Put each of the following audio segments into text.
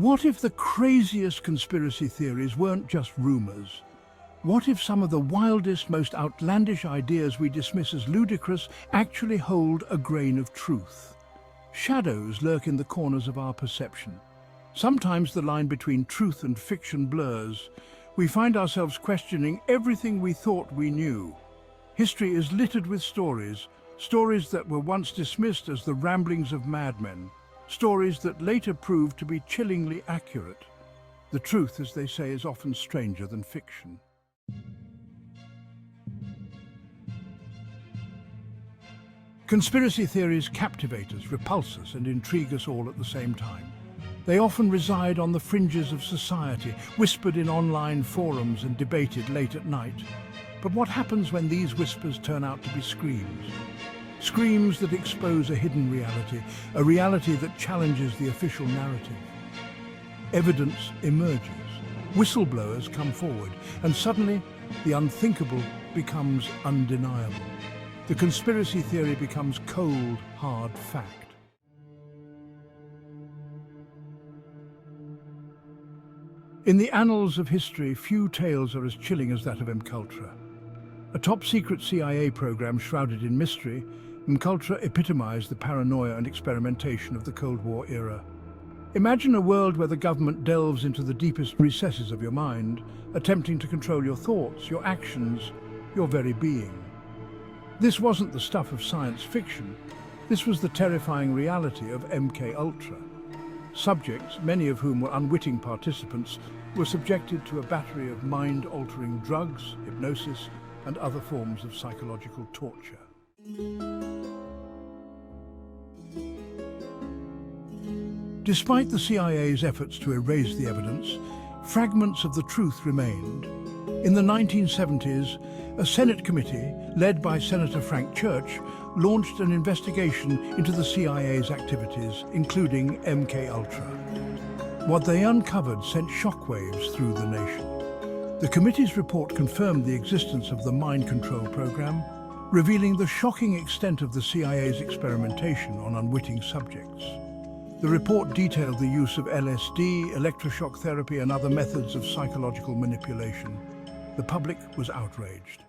What if the craziest conspiracy theories weren't just rumors? What if some of the wildest, most outlandish ideas we dismiss as ludicrous actually hold a grain of truth? Shadows lurk in the corners of our perception. Sometimes the line between truth and fiction blurs. We find ourselves questioning everything we thought we knew. History is littered with stories that were once dismissed as the ramblings of madmen, stories that later proved to be chillingly accurate. The truth, as they say, is often stranger than fiction. Conspiracy theories captivate us, repulse us, and intrigue us all at the same time. They often reside on the fringes of society, whispered in online forums and debated late at night. But what happens when these whispers turn out to be screams? Screams that expose a hidden reality, a reality that challenges the official narrative. Evidence emerges, whistleblowers come forward, and suddenly the unthinkable becomes undeniable. The conspiracy theory becomes cold, hard fact. In the annals of history, few tales are as chilling as that of MKUltra. A top-secret CIA program shrouded in mystery, MKUltra epitomized the paranoia and experimentation of the Cold War era. Imagine a world where the government delves into the deepest recesses of your mind, attempting to control your thoughts, your actions, your very being. This wasn't the stuff of science fiction. This was the terrifying reality of MKUltra. Subjects, many of whom were unwitting participants, were subjected to a battery of mind-altering drugs, hypnosis, and other forms of psychological torture. Despite the CIA's efforts to erase the evidence, fragments of the truth remained. In the 1970s, a Senate committee, led by Senator Frank Church, launched an investigation into the CIA's activities, including MKUltra. What they uncovered sent shockwaves through the nation. The committee's report confirmed the existence of the mind control program, revealing the shocking extent of the CIA's experimentation on unwitting subjects. The report detailed the use of LSD, electroshock therapy, and other methods of psychological manipulation. The public was outraged.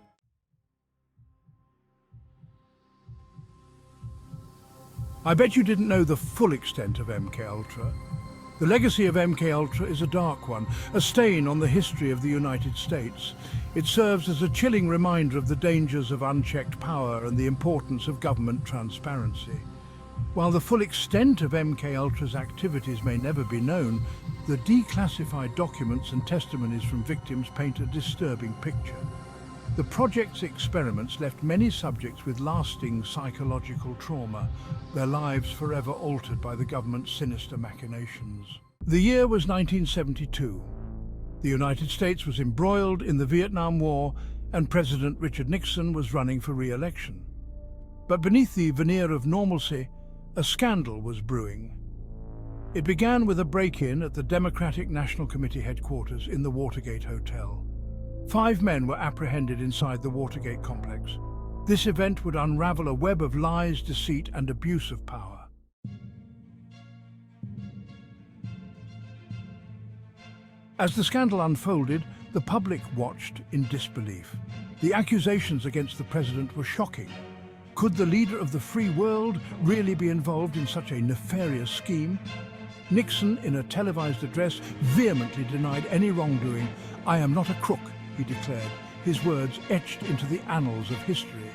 I bet you didn't know the full extent of MKUltra. The legacy of MKUltra is a dark one, a stain on the history of the United States. It serves as a chilling reminder of the dangers of unchecked power and the importance of government transparency. While the full extent of MKUltra's activities may never be known, the declassified documents and testimonies from victims paint a disturbing picture. The project's experiments left many subjects with lasting psychological trauma, their lives forever altered by the government's sinister machinations. The year was 1972. The United States was embroiled in the Vietnam War, and President Richard Nixon was running for re-election. But beneath the veneer of normalcy, a scandal was brewing. It began with a break-in at the Democratic National Committee headquarters in the Watergate Hotel. 5 men were apprehended inside the Watergate complex. This event would unravel a web of lies, deceit, and abuse of power. As the scandal unfolded, the public watched in disbelief. The accusations against the president were shocking. Could the leader of the free world really be involved in such a nefarious scheme? Nixon, in a televised address, vehemently denied any wrongdoing. "I am not a crook," he declared, his words etched into the annals of history.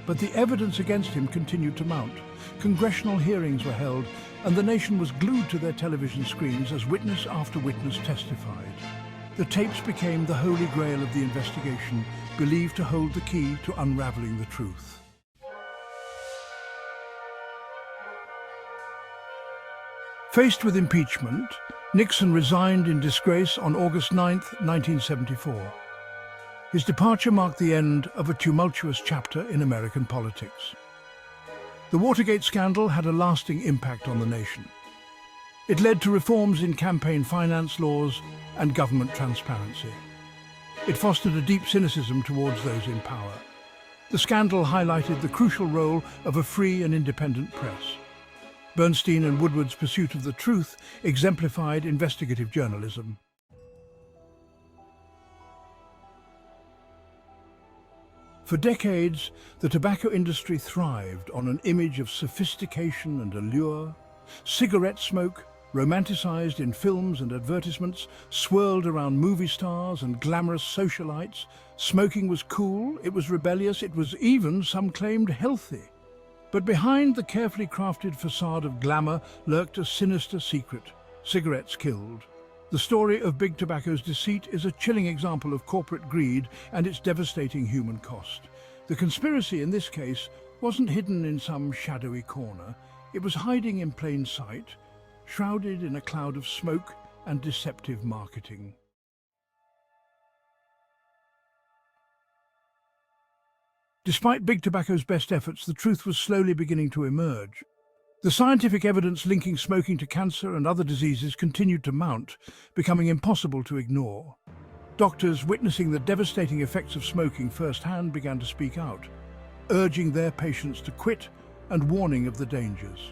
But the evidence against him continued to mount. Congressional hearings were held, and the nation was glued to their television screens as witness after witness testified. The tapes became the holy grail of the investigation, believed to hold the key to unraveling the truth. Faced with impeachment, Nixon resigned in disgrace on August 9, 1974. His departure marked the end of a tumultuous chapter in American politics. The Watergate scandal had a lasting impact on the nation. It led to reforms in campaign finance laws and government transparency. It fostered a deep cynicism towards those in power. The scandal highlighted the crucial role of a free and independent press. Bernstein and Woodward's pursuit of the truth exemplified investigative journalism. For decades, the tobacco industry thrived on an image of sophistication and allure. Cigarette smoke, romanticized in films and advertisements, swirled around movie stars and glamorous socialites. Smoking was cool, it was rebellious, it was even, some claimed, healthy. But behind the carefully crafted facade of glamour lurked a sinister secret: cigarettes killed. The story of Big Tobacco's deceit is a chilling example of corporate greed and its devastating human cost. The conspiracy in this case wasn't hidden in some shadowy corner. It was hiding in plain sight, shrouded in a cloud of smoke and deceptive marketing. Despite Big Tobacco's best efforts, the truth was slowly beginning to emerge. The scientific evidence linking smoking to cancer and other diseases continued to mount, becoming impossible to ignore. Doctors, witnessing the devastating effects of smoking firsthand, began to speak out, urging their patients to quit and warning of the dangers.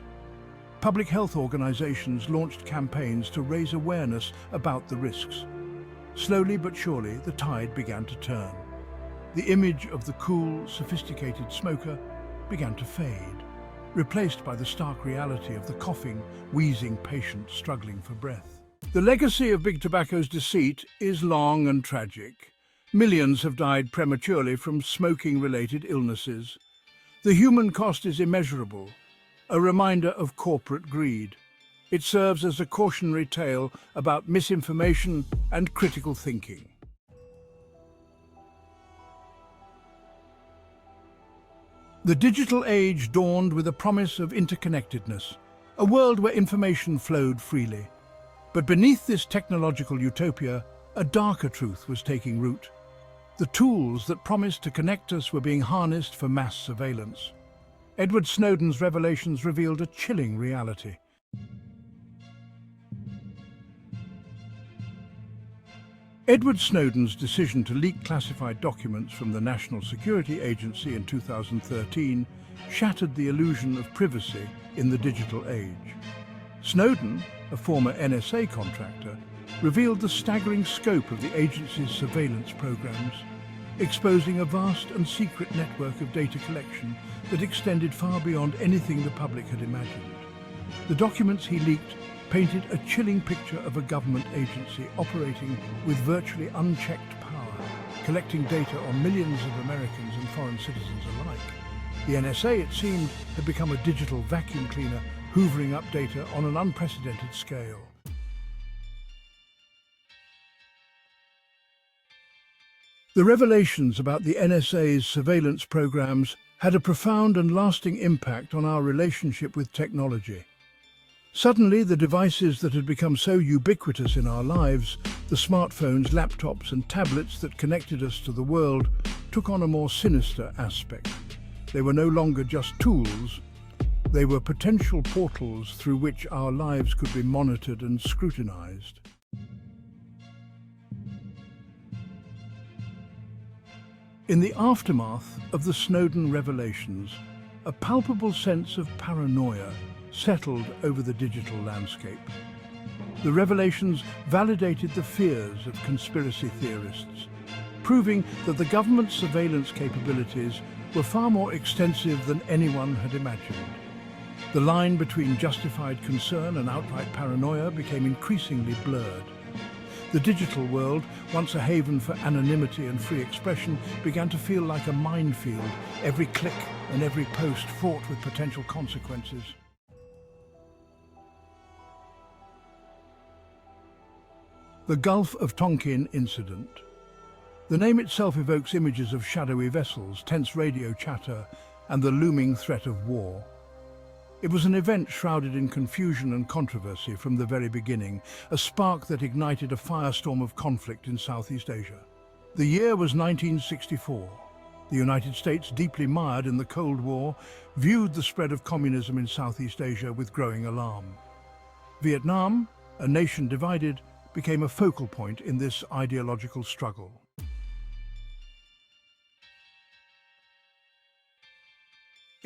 Public health organizations launched campaigns to raise awareness about the risks. Slowly but surely, the tide began to turn. The image of the cool, sophisticated smoker began to fade, replaced by the stark reality of the coughing, wheezing patient struggling for breath. The legacy of Big Tobacco's deceit is long and tragic. Millions have died prematurely from smoking-related illnesses. The human cost is immeasurable, a reminder of corporate greed. It serves as a cautionary tale about misinformation and critical thinking. The digital age dawned with a promise of interconnectedness, a world where information flowed freely. But beneath this technological utopia, a darker truth was taking root. The tools that promised to connect us were being harnessed for mass surveillance. Edward Snowden's revelations revealed a chilling reality. Edward Snowden's decision to leak classified documents from the National Security Agency in 2013 shattered the illusion of privacy in the digital age. Snowden, a former NSA contractor, revealed the staggering scope of the agency's surveillance programs, exposing a vast and secret network of data collection that extended far beyond anything the public had imagined. The documents he leaked painted a chilling picture of a government agency operating with virtually unchecked power, collecting data on millions of Americans and foreign citizens alike. The NSA, it seemed, had become a digital vacuum cleaner, hoovering up data on an unprecedented scale. The revelations about the NSA's surveillance programs had a profound and lasting impact on our relationship with technology. Suddenly, the devices that had become so ubiquitous in our lives, the smartphones, laptops and tablets that connected us to the world, took on a more sinister aspect. They were no longer just tools. They were potential portals through which our lives could be monitored and scrutinized. In the aftermath of the Snowden revelations, a palpable sense of paranoia settled over the digital landscape. The revelations validated the fears of conspiracy theorists, proving that the government's surveillance capabilities were far more extensive than anyone had imagined. The line between justified concern and outright paranoia became increasingly blurred. The digital world, once a haven for anonymity and free expression, began to feel like a minefield, every click and every post fraught with potential consequences. The Gulf of Tonkin incident. The name itself evokes images of shadowy vessels, tense radio chatter, and the looming threat of war. It was an event shrouded in confusion and controversy from the very beginning, a spark that ignited a firestorm of conflict in Southeast Asia. The year was 1964. The United States, deeply mired in the Cold War, viewed the spread of communism in Southeast Asia with growing alarm. Vietnam, a nation divided, became a focal point in this ideological struggle.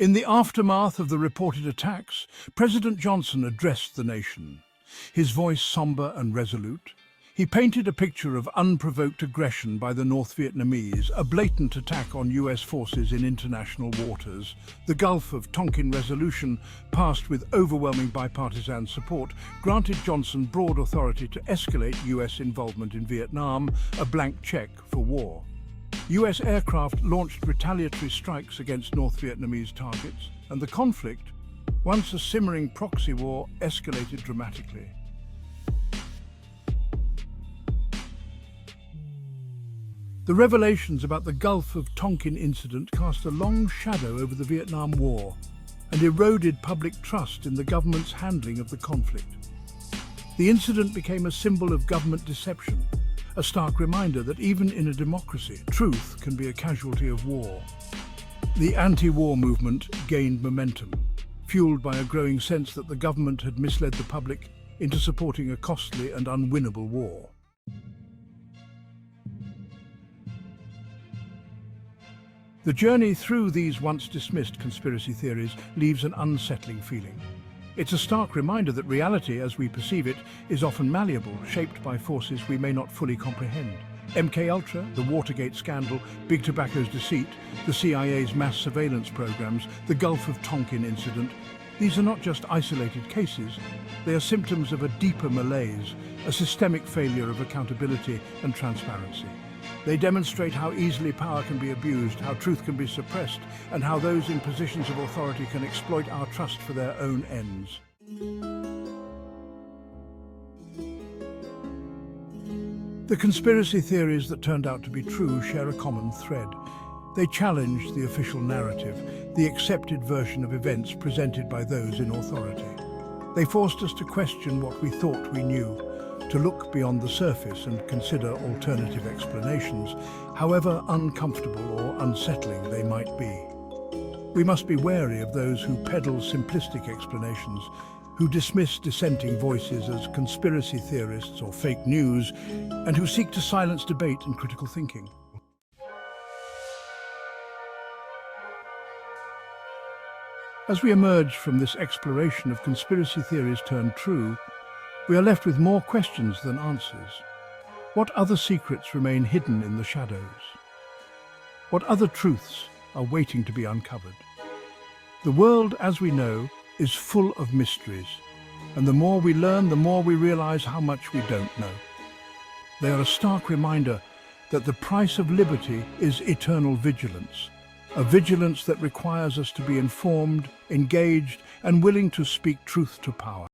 In the aftermath of the reported attacks, President Johnson addressed the nation. His voice somber and resolute, he painted a picture of unprovoked aggression by the North Vietnamese, a blatant attack on US forces in international waters. The Gulf of Tonkin Resolution, passed with overwhelming bipartisan support, granted Johnson broad authority to escalate US involvement in Vietnam, a blank check for war. US aircraft launched retaliatory strikes against North Vietnamese targets, and the conflict, once a simmering proxy war, escalated dramatically. The revelations about the Gulf of Tonkin incident cast a long shadow over the Vietnam War and eroded public trust in the government's handling of the conflict. The incident became a symbol of government deception, a stark reminder that even in a democracy, truth can be a casualty of war. The anti-war movement gained momentum, fueled by a growing sense that the government had misled the public into supporting a costly and unwinnable war. The journey through these once dismissed conspiracy theories leaves an unsettling feeling. It's a stark reminder that reality, as we perceive it, is often malleable, shaped by forces we may not fully comprehend. MKUltra, the Watergate scandal, Big Tobacco's deceit, the CIA's mass surveillance programs, the Gulf of Tonkin incident. These are not just isolated cases. They are symptoms of a deeper malaise, a systemic failure of accountability and transparency. They demonstrate how easily power can be abused, how truth can be suppressed, and how those in positions of authority can exploit our trust for their own ends. The conspiracy theories that turned out to be true share a common thread. They challenge the official narrative, the accepted version of events presented by those in authority. They forced us to question what we thought we knew, to look beyond the surface and consider alternative explanations, however uncomfortable or unsettling they might be. We must be wary of those who peddle simplistic explanations, who dismiss dissenting voices as conspiracy theorists or fake news, and who seek to silence debate and critical thinking. As we emerge from this exploration of conspiracy theories turned true, we are left with more questions than answers. What other secrets remain hidden in the shadows? What other truths are waiting to be uncovered? The world, as we know, is full of mysteries, and the more we learn, the more we realize how much we don't know. They are a stark reminder that the price of liberty is eternal vigilance, a vigilance that requires us to be informed, engaged, and willing to speak truth to power.